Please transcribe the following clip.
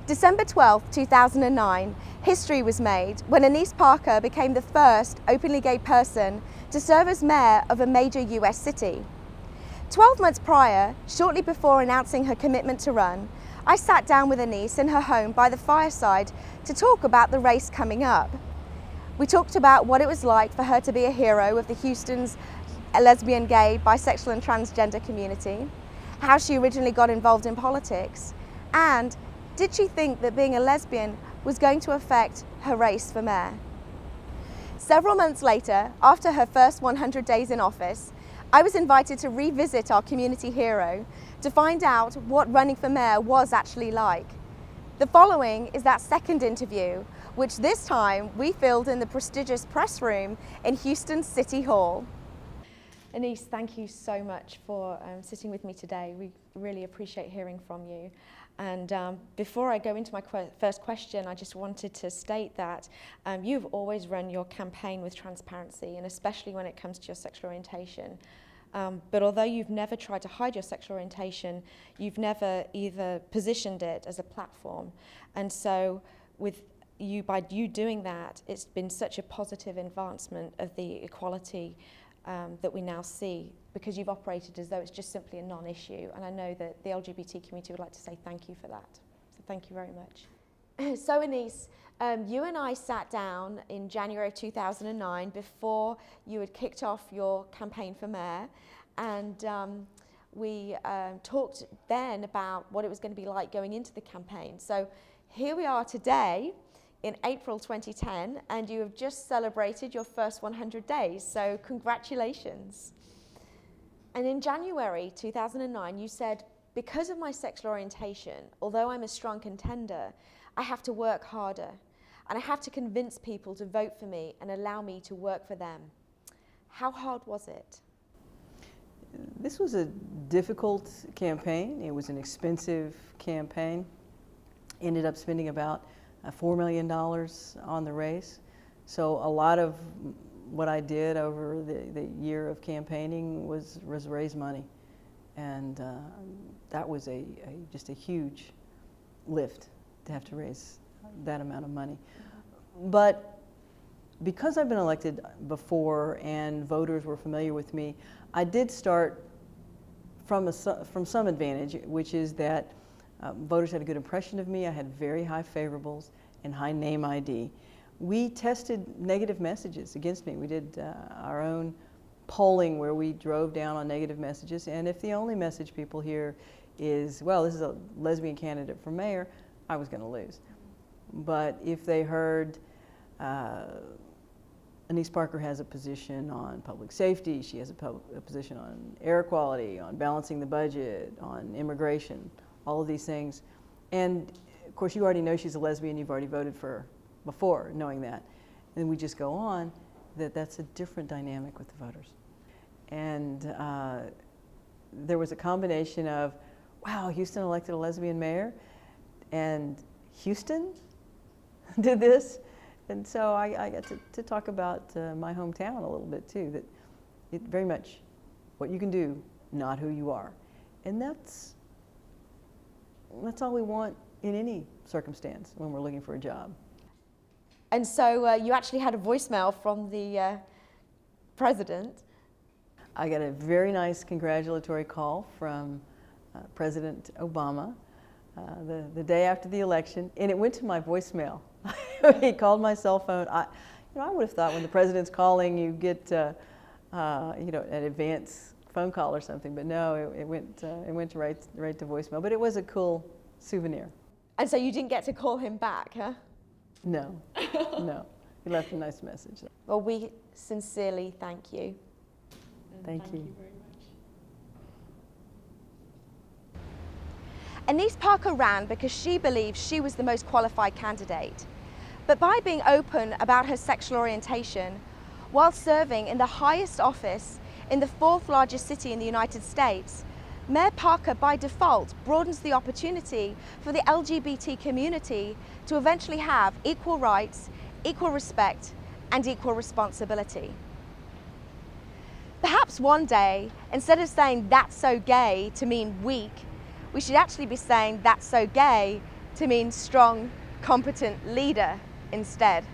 December 12, 2009, history was made when Annise Parker became the first openly gay person to serve as mayor of a major US city. 12 months prior, shortly before announcing her commitment to run, I sat down with Annise in her home by the fireside to talk about the race coming up. We talked about what it was like for her to be a hero of the Houston's lesbian, gay, bisexual and transgender community, how she originally got involved in politics, and did she think that being a lesbian was going to affect her race for mayor? Several months later, after her first 100 days in office, I was invited to revisit our community hero to find out what running for mayor was actually like. The following is that second interview, which this time we filmed in the prestigious press room in Houston City Hall. Annise, thank you so much for sitting with me today. We really appreciate hearing from you. And before I go into my first question, I just wanted to state that you've always run your campaign with transparency, and especially when it comes to your sexual orientation. But although you've never tried to hide your sexual orientation, you've never either positioned it as a platform. And so by you doing that, it's been such a positive advancement of the equality that we now see, because you've operated as though it's just simply a non-issue. And I know that the LGBT community would like to say thank you for that. So thank you very much. So Annise, you and I sat down in January of 2009 before you had kicked off your campaign for mayor, and we talked then about what it was going to be like going into the campaign. So here we are today in April 2010, and you have just celebrated your first 100 days, so congratulations. And in January 2009, you said, because of my sexual orientation, although I'm a strong contender, I have to work harder, and I have to convince people to vote for me and allow me to work for them. How hard was it? This was a difficult campaign. It was an expensive campaign. Ended up spending about $4 million on the race. So a lot of what I did over the year of campaigning was raise money. And that was just a huge lift to have to raise that amount of money. But because I've been elected before and voters were familiar with me, I did start from some advantage, which is that voters had a good impression of me. I had very high favorables and high name ID. We tested negative messages against me. We did our own polling where we drove down on negative messages, and if the only message people hear is, well, this is a lesbian candidate for mayor, I was going to lose. But if they heard Annise Parker has a position on public safety, she has a position on air quality, on balancing the budget, on immigration, all of these things. And of course, you already know she's a lesbian, you've already voted for her before knowing that. And we just go on, that's a different dynamic with the voters. And there was a combination of, wow, Houston elected a lesbian mayor, and Houston did this. And so I got to talk about my hometown a little bit too, that it very much what you can do, not who you are. And that's all we want in any circumstance when we're looking for a job. And so you actually had a voicemail from the president. I got a very nice congratulatory call from President Obama the day after the election, and it went to my voicemail. He called my cell phone. I would have thought when the president's calling, you get an advance phone call or something, but no, it went right to voicemail. But it was a cool souvenir. And so you didn't get to call him back, huh? No, no. He left a nice message. Well, we sincerely thank you. Thank you very much. Annise Parker ran because she believed she was the most qualified candidate. But by being open about her sexual orientation, while serving in the highest office in the fourth largest city in the United States, Mayor Parker by default broadens the opportunity for the LGBT community to eventually have equal rights, equal respect, and equal responsibility. Perhaps one day, instead of saying "that's so gay" to mean weak, we should actually be saying "that's so gay" to mean strong, competent leader instead.